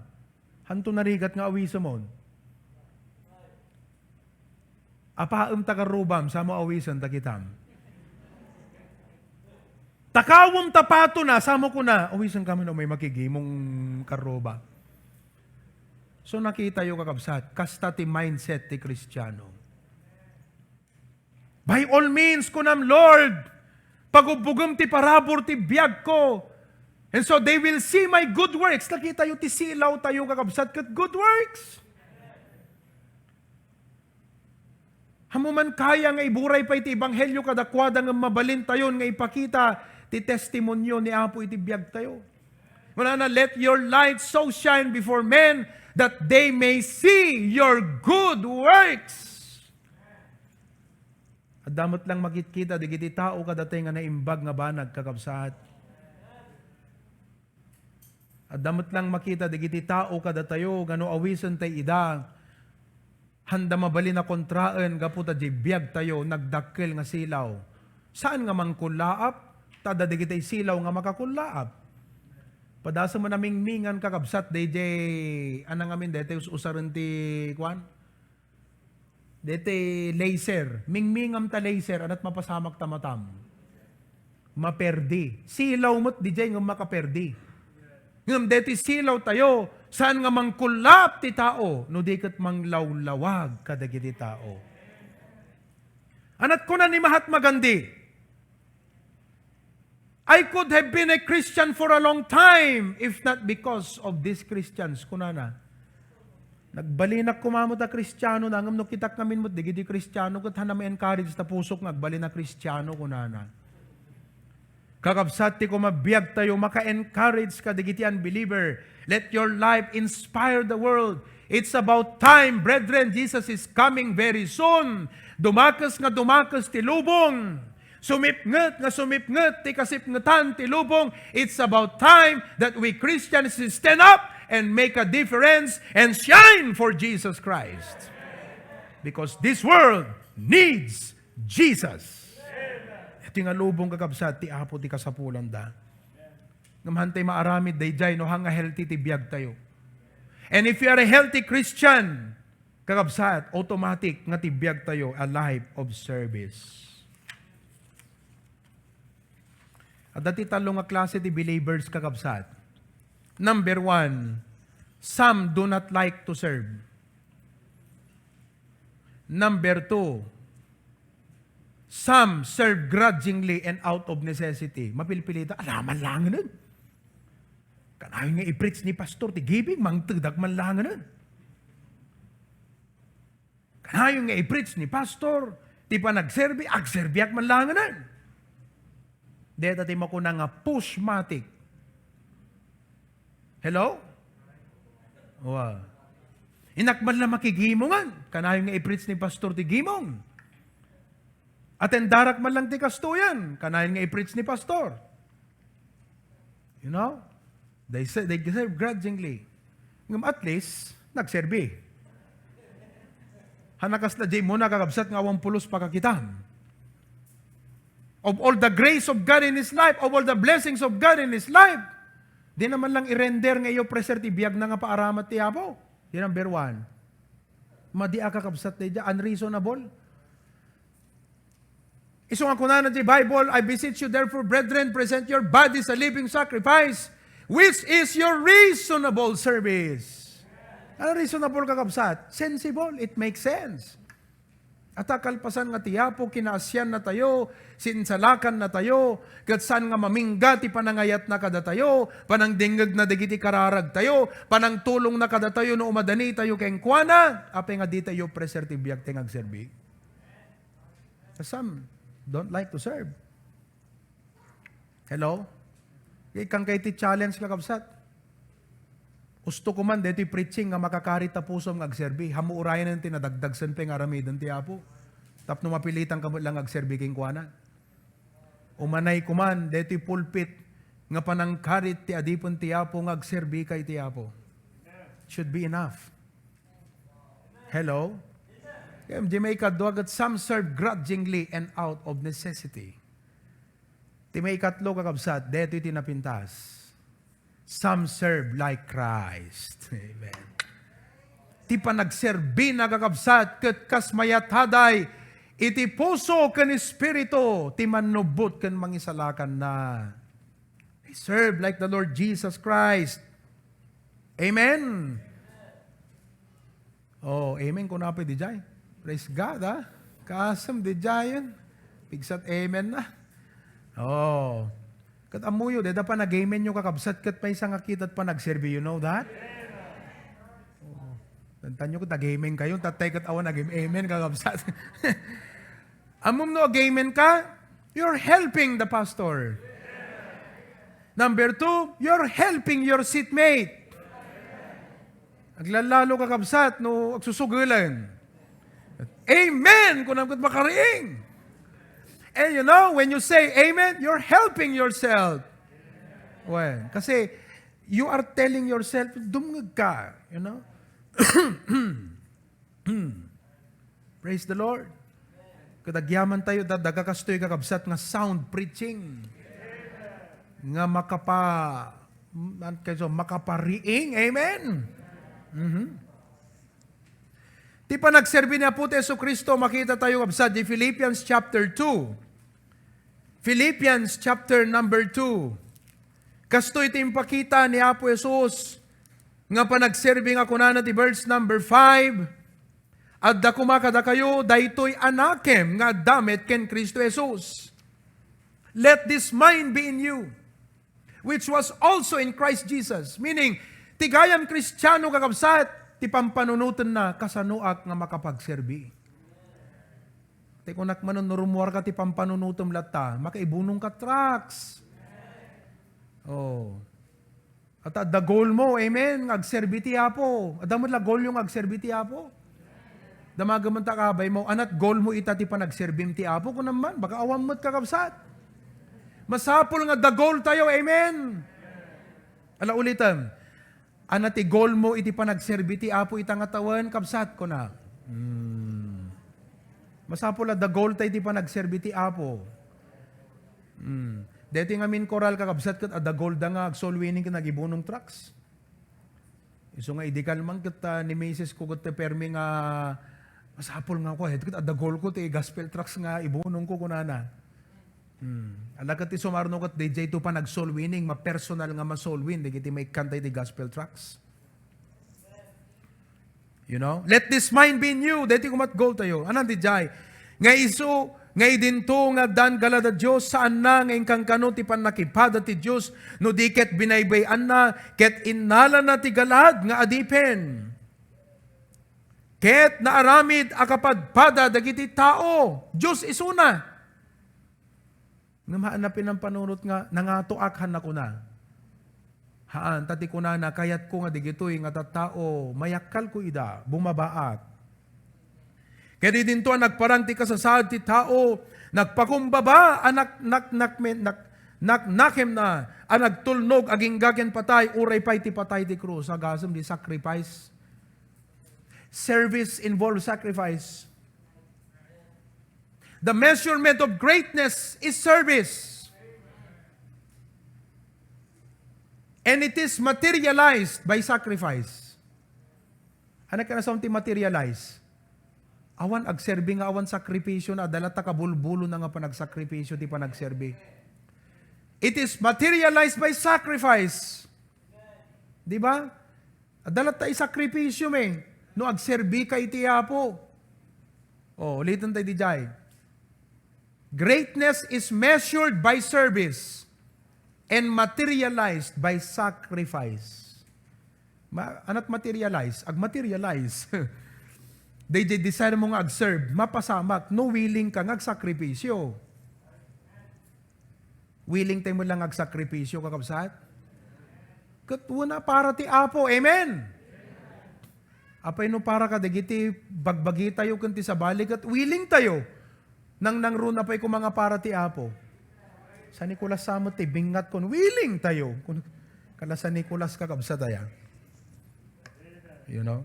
Hanto narigat nga awisa mon. Apaam ta karubam, samo awisan ta kitam. Takawam tapato na, samo ko na, awisan kami na may makigimong karuba. So nakita yung kakabsat, kasta ti mindset ti Kristiyano. By all means, kunam Lord, pagubugam ti parabor ti biyag ko. And so they will see my good works. Nakita yung ti silaw tayo kakabsat kat good works. Hamuman kaya nga iburay pa iti ebanghelyo kadakwada nga mabalin tayo nga ipakita ti testimonyo ni Apo iti biyag tayo. Wala na, let your light so shine before men that they may see your good works. At damot lang makikita, digiti tao kadatay nga naimbag nga banag kakabsat. At damot lang makita, digiti tao kadatayo, gano awisan tay ida, handa mabali na kontraan, gaputa di biyag tayo, nagdakkel nga silaw. Saan nga mangkulaap? Tada digiti silaw nga makakulaap. Padasa mo naming mingan kakabsat, DJ, anang amin, dete usaran ti, kwan? Dete laser. Mingmingam ta laser, anat mapasamak tamatam. Maperdi. Silaw mo't, DJ, ng makaperdi. Ngam, dete silaw tayo, saan nga mangkulap ti tao, no di kat manglawlawag kadagiti tao. Anat ko na ni Mahatma Gandhi, I could have been a Christian for a long time if not because of these Christians. Kunana, nagbalinak kumamot a Kristiyano, nangam no kitak namin mo, digiti Kristiyano, kat hanam encourage ta pusok, nagbalinak Kristiyano, kunana. Kakabsat ti ko mabiyag tayo, maka-encourage ka, digiti unbeliever. Let your life inspire the world. It's about time, brethren, Jesus is coming very soon. Dumakas nga dumakas ti lubong. Sumipnget nga sumipnget, ti kasipngetan, ti lubong. It's about time that we Christians stand up and make a difference and shine for Jesus Christ. Because this world needs Jesus. Ito nga lubong kakabsat, ti apo ti kasapulan da. Ngamhantay maaramid dayjay, no hanga healthy ti biyag tayo. And if you are a healthy Christian, kakabsat, automatic nga ti biyag tayo, a life of service. At dati talong nga klase ti believers kakabsat. Number 1, some do not like to serve. Number 2, some serve grudgingly and out of necessity. Mapilipilita, alaman lang nun. Kanayon nga i-preach ni pastor, ti giving, mangtagdag man lang nun. Kanayon nga i-preach ni pastor, ti pa nagserbi, agserbiak man lang nun. Deta ti makuna nga pushmatic. Hello? Wow. Inakman lang makigimongan. Kanayon nga i-preach ni pastor ti gimong. At endarak man lang ti kastuyan. Kanayon nga i-preach ni pastor. You know? They serve grudgingly. Ngam at least, nagserbi. Hanakas na jay mo na kakabsat nga 80 pakakitam. Of all the grace of God in his life, of all the blessings of God in his life, di naman lang i-render nga iyo preser ti biyag na nga paaramat ti Apo. Di number 1. Madi akakabsat na dyan, unreasonable. Iso nga kunanan di Bible, I beseech you therefore, brethren, present your bodies a living sacrifice, which is your reasonable service. Ano reasonable kakabsat? Sensible, it makes sense. At akalpasan nga tiyapo, kinaasyan na tayo, sinsalakan na tayo, gatsan nga mamingga ti panangayat na kada tayo, panangdingag na digiti kararag tayo, panang tulong na kada tayo no umadani tayo keng kuana, apay nga di tayo presertibiyag ting agserbi. Some don't like to serve. Hello? Ikang kay ti challenge ka kabsat. Gusto ko man, dito'y preaching nga makakarit ta puso ng agserbi. Hamuurayan ng tinadagdagsan pa ng aramidan ti Apo. Tapno mapilitan ka mo lang agserbi king kuana. Umanay ko man, deto'y pulpit nga panangkarit ti adipon ti Apo nga agserbi kay ti Apo. Should be enough. Hello? Di may kadwagat, some serve grudgingly and out of necessity. Ti may katlo kakabsat, deto'y tinapintas. Some serve like Christ. Amen. Ti panagserbi na kakabsat, ket kas mayataday, iti puso ken espiritu, ti manubot ken mangisalakan na. They serve like the Lord Jesus Christ. Amen. Oh, amen kung napay di jay. Praise God, ha? Kasam di jayan. Pigsat amen na. Oh. Kat amuyo, deda pa nag-amen nyo kakabsat, kat may isang akitat pa nagserbi, you know that? Oh. Tantan nyo kung nag-amen kayo, tatay kat awan nag-amen kakabsat. Amum no nag-amen ka, you're helping the pastor. Number 2, you're helping your seatmate. Aglalalo kakabsat, no, agsusugulan. Amen! Kung naman makariing. And you know, when you say amen, you're helping yourself. Well, kasi you are telling yourself, dumngag ka, you know? Praise the Lord. Kadagyaman tayo, dagakastoy kakabsat nga sound preaching. Nga makapariing. Amen? Mm-hmm. Di pa nagserbi niya po Yesu Kristo, makita tayo kabsat di Philippians chapter 2. Philippians chapter number 2. Kasto iti impakita ni Apo Jesus, nga pa nagserbi nga kunana ti verse number 5, at da kumakada kayo, daytoy anakem nga damit ken Kristo Jesus. Let this mind be in you, which was also in Christ Jesus. Meaning, tigayam Kristiyano kakabsat, ti pampanunutan na kasanuak nga makapagserbi. Ti kunak manon nurumuar ka ti pampanunutom lata, makaibunong ka tracks. Oh. At the goal mo, amen, agserbi ti Apo. Adamot la goal yung agserbi ti Apo. Damagaman ta kabay mo, anat goal mo ita ti panagserbim ti Apo ko naman, baka awam mo't kakabsat. Masapol nga the goal tayo, amen. Ala ulitan. Anati goal mo iti panagserbi ti Apo itang atawan, kabsat ko na. Masapula, the goal tayo iti panagserbi ti Apo. Deti nga min koral kakabsat kat the goal da nga soul winning ka nagibunong trucks. Iso nga idikal man kat ni Mrs. ko kat permi nga masapul nga ko. Kat the goal ko ti gospel trucks nga ibunong ko kunana. Alakat ti sumarno kat DJ to pa nag-soul winning, ma-personal nga ma-soul win, di may kantay di gospel tracks. You know? Let this mind be in you, deti kumat goal tayo. Anan di jay? Nga iso, nga idinto nga dan galada Diyos, saan na nga ingkang kano ti panakipada ti Diyos, no di ket binaybayan na, ket inala na ti galad nga adipen. Ket naaramid akapadpada dagiti tao, Diyos isuna. Nga maanapin ang panunot nga, nangatuakhan na ko na. Haan, tati ko na kayat ko nga digitoy nga tattao, mayakal ko ida, bumabaat. Kaya din to nagparang ti kasasad ti tao, nagpakumbaba, nakem na, nagtulnog, aging gagen patay, uray pa'y ti patay ti krus, agasam di sacrifice. Service involves sacrifice. The measurement of greatness is service. And it is materialized by sacrifice. Ano ka na sa materialize? Awan agserbi nga awan sakripisyo na dalata ka bulbulo na nga panagsakripisyo ti panagserbi. It is materialized by sacrifice. Di ba? Dalata isakripisyo me. No agserbi ka iti Apo. Oh, ulitin tayo di jay. Greatness is measured by service and materialized by sacrifice. Anat materialize? Ag-materialize. They decide mo nga ag-serve, mapasamak, no willing ka nga ag-sakripisyo. Willing tayo mo lang ag-sakripisyo, kakabsat? Katuna para ti Apo, amen? Apay no para ka, dagiti bagbagi tayo kanti sa balik at willing tayo. Nang runa pa'y kung mga para ti Apo. Sa Nicolas samot ti bingat kon, willing tayo. Kala sa Nicolas kakabsa tayo. You know?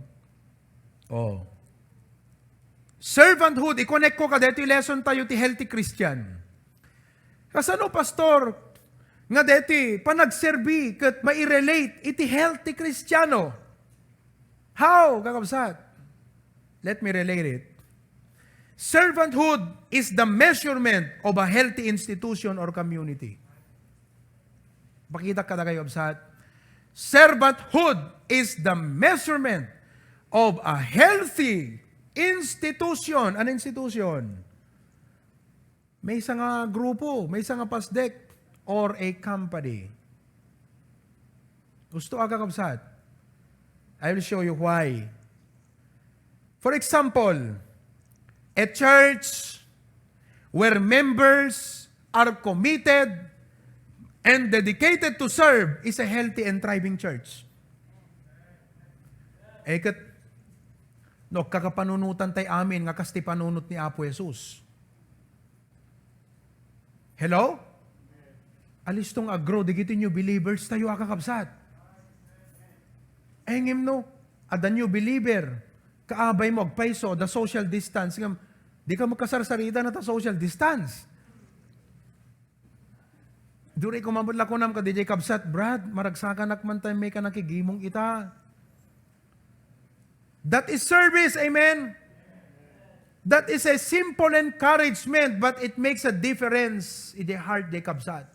Oh. Servanthood, i-connect ko ka dito yung lesson tayo ti healthy Christian. Kasi ano, pastor, nga deti, panagserbi, kat mai-relate, iti healthy Kristiyano. How, kakabsat? Let me relate it. Servanthood is the measurement of a healthy institution or community. Pakita ka na kayo, kabsat. Servanthood is the measurement of a healthy institution. Ano institution? May isang grupo, may isang pasdek, or a company. Gusto aga kabsat? I will show you why. For example, a church where members are committed and dedicated to serve is a healthy and thriving church. No, kakapanunutan tay amin nga kasti panunot ni Apo Jesus. Hello? Alis tong agro, digiti new believers tayo akakabsat. Engem no, ada new believer, kaabay mo, agpaiso, the social distance, di ka magkasarsarita na ta social distance. Duri ko mabudla ko nam ka DJ Kabsat, Brad, maragsakan nakman tayo may ka nakigimong ita. That is service, amen? That is a simple encouragement, but it makes a difference in the heart de Kabsat.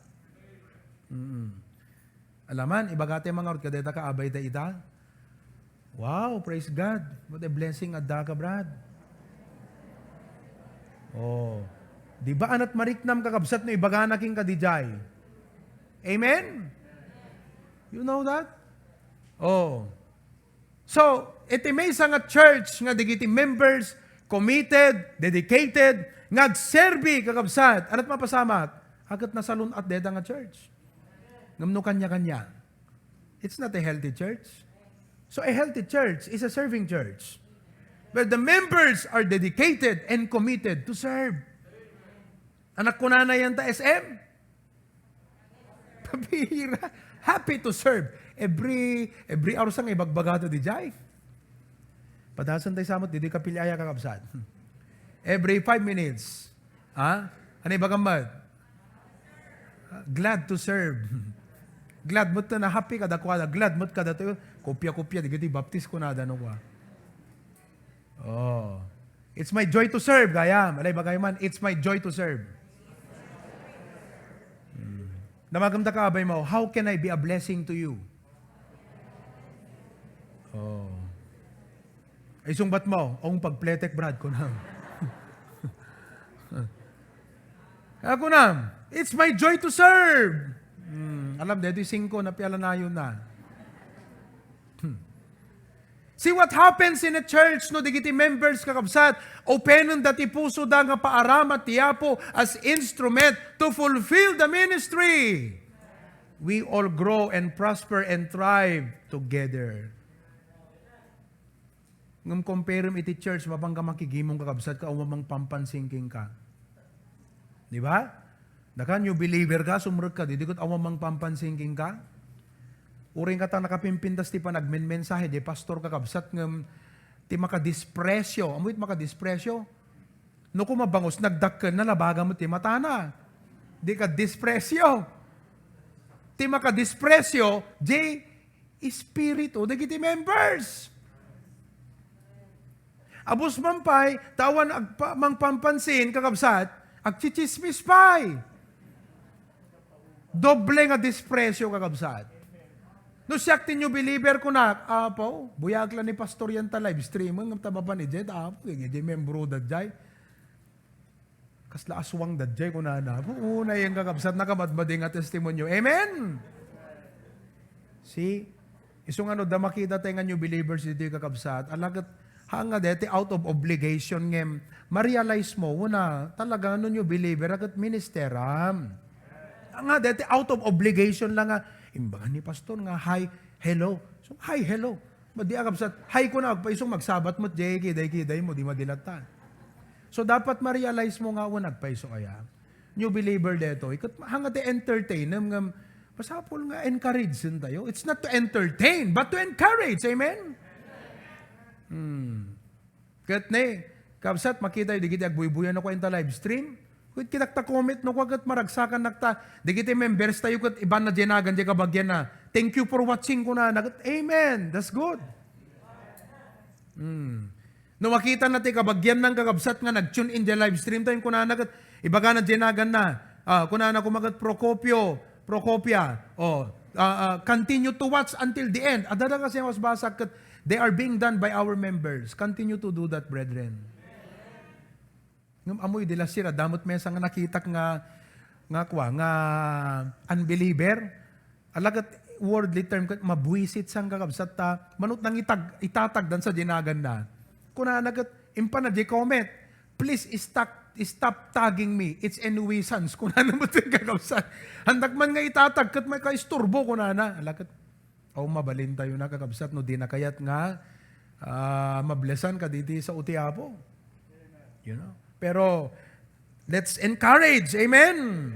Alaman, ibagate mga orot kadeta ka abay da ita. Wow, praise God. What a blessing adda ka, Brad. Oh. Di ba anat mariknam kakabsat no ibaganaking kadijay? Amen? You know that? Oh. So, iti may nga church nga digiti members committed, dedicated, ngagserbi kakabsat. Anat mapasamak? Hagat nasalun at deda nga church. Ngamno kanya-kanya. It's not a healthy church. So a healthy church is a serving church. Where the members are dedicated and committed to serve. Anak ko na yan ta SM? Pabihira. Happy to serve. Every hour sang ibagbagato di jay. Padasan tayo samot, di kapilaya kakabsat. Every 5 minutes. Ha? Ano ibagamad? Glad to serve. Glad mo't na happy kada kuwada. Glad mo't kada to. Kopya-kopya. Digiti baptis ko na dano ko. Oh. It's my joy to serve. Gaya. Malay bagay man. It's my joy to serve. Namagamta ka abay mo. How can I be a blessing to you? Oh. Ay sungbat mo. Ang pagpletek brad ko na. Ako na. It's my joy to serve. Alam, dito yung 5 na piala na yun na. See what happens in a church, no, digiti members kakabsat, openon dati puso da nga paaramat tiyapo as instrument to fulfill the ministry. We all grow and prosper and thrive together. Ngam compare mo iti church, mapang ka makigimong kakabsat ka, umamang pampansinking ka. Di ba? Daka new believer ka, sumurot ka, didikot awamang pampansinking ka. Uring ka ta nakapimpintas ti pa nagmenmensahe, di pastor kakabsat ngam ti makadispresyo. Amoy makadispresyo. No kumabangos, nagdakken na labaga mo ti matana. Di ka dispresyo. Ti makadispresyo, di espiritu, di kiti members. Abos mampay, tawan mang pampansin kakabsat, agchichismis pay. Doble nga dispresyo kakabsat. No siyak tinyo believer ko na, apo, buyag lang ni pastor yan ta live streaming, ng tababa ni Jed, apo, hindi membro dadjay. Kasla aswang dadjay ko na na. Una yung kakabsat, nakabadbading nga testimonyo. Amen? See? Isong ano, da makita tayo nga new believers dito yung kakabsat, alagat, hanga deti out of obligation ngem ma-realize mo una talaga nun yung believer agat ministeram. Nga deti out of obligation lang nga imbagan ni pastor nga hi hello. So hi hello. Madi akabsat hi ko na agpaisong magsabat mo jay kiday mo di madilatan. So dapat ma-realize mo nga una agpaiso kaya. New believer deto ikat hanga te entertain ngam pasapol nga encourage din tayo. It's not to entertain but to encourage. Amen. Kat ne, kapsat makita yung digiti agbuy-buyan ako in the live stream. Kut kita comment no kagat maragsakan nakta. Digiti members tayo kat iban na dinagan di kabagyan na. Thank you for watching ko na. Nagat, amen. That's good. No makita natin kabagyan ng kakabsat nga nag-tune in the live stream tayo kuna nagat ibaga na dinagan na. Kuna na kumagat Procopia. Continue to watch until the end. Adada kasi mas basak kat they are being done by our members. Continue to do that, brethren. Ngam amoy dila sira damot mesa nga nakitak nga unbeliever. Alagat wordly term kat mabuisit sang kakabsat ta manut nang itatag dan sa dinagan na. Kuna nagat impa na di comment. Please stop tagging me. It's a nuisance. Kuna na mo ito kakabsat. Handak man nga itatag kat may kaisturbo kuna na. Alagat mabalin tayo na kakabsat no di na kayat nga mablesan ka dito sa utiapo. You know? Pero let's encourage. Amen.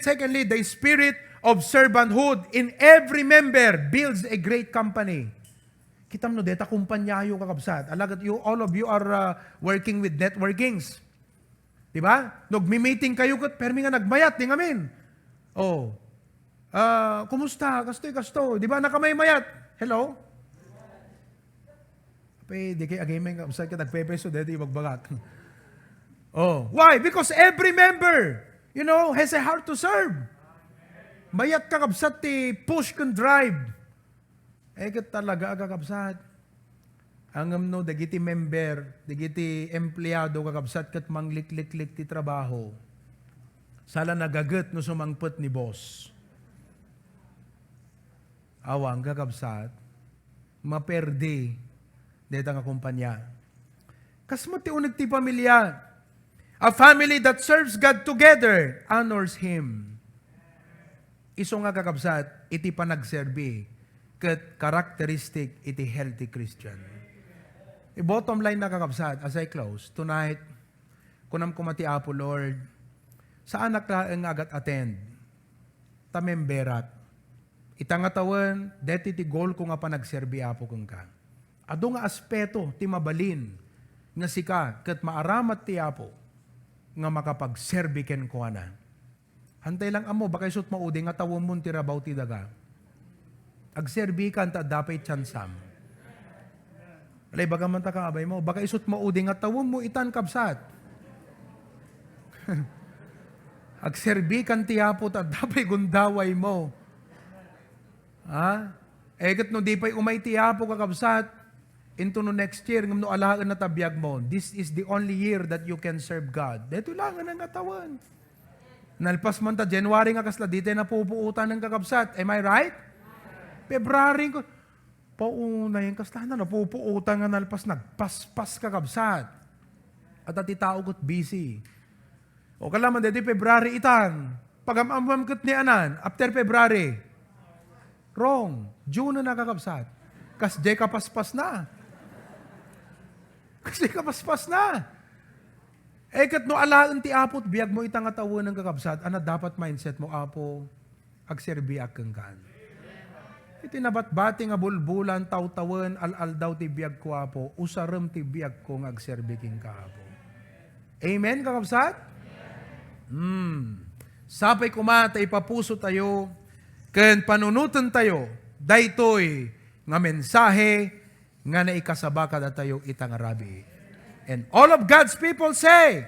Secondly, the spirit of servanthood in every member builds a great company. Kitam no deta kumpanyayo kakabsat. Alagat all of you are working with networkings. Diba? Nagmi-meeting kayo kat permi nga nagmayat ding amin. Kumusta? Kasto. Di ba nakamay-mayat? Hello? Pwede kay agamay nga. Saan ka nagpepeso? Dito ibagbagat. Why? Because every member, has a heart to serve. Mayat kakabsat ti push can drive. Kat talaga kakabsat. Angam no, dagiti member, dagiti empleyado kakabsat kat manglik-lik-lik ti trabaho. Sala nagagat no sumangput ni boss. Awang kakabsat, maperde, dito nga kumpanya. Kasmo ti unag ti pamilya. A family that serves God together honors Him. Iso nga kakabsat, iti panagserbi, kat characteristic iti healthy Christian. Bottom line na kakabsat, as I close, tonight, kunam kumati apo Lord, saan naklaan nga agat attend? Tamemberat. Itangatawan, deti ti goal ko nga pa nagserbi apo kong ka. Ado nga aspeto, ti mabalin, nga sika, kat maaramat ti apo, nga makapagserbi ken ko na. Hantay lang amo, baka isot maudi nga tawon mo ti rabaw ti daga. Agserbi ka, anta dapay tsansam. Alay, baga man ta kaabay mo, baka isot maudi nga tawon mo itan kabsat. Agserbi kan ti apo, ta dapay gundaway mo. Egat no di pa'y umay tiyapo kakabsat into no next year, ngam no alagaan na tabiyag mo. This is the only year that you can serve God. Dito lang ang atawan. Nalpas man ta, January nga kasla, dito na pupuutan ng kakabsat. Am I right? February ko, pauna yung kasla na, napupuutan nga nalpas, nagpaspas kakabsat. At ati tao ko't busy. O kalaman, dito February itan. Pag-amamam ko't ni anan, after February, wrong. June na nakakabsat. Kasi kapaspas na. Kat no alaan ti apot, biyag mo itang atawon ng kakabsat, ana dapat mindset mo, apo, agserbi akang kan. Itinabat-bati nga bulbulan, taw-tawan, al-al daw ti biyag ko, apo, usaram ti biyag ko nga agserbi king ka, apo. Amen, kakabsat? Sapay kumata, ipapuso tayo, ken panunutan tayo, daytoy nga mensahe nga naikasaba kada tayo itang arabi. And all of God's people say,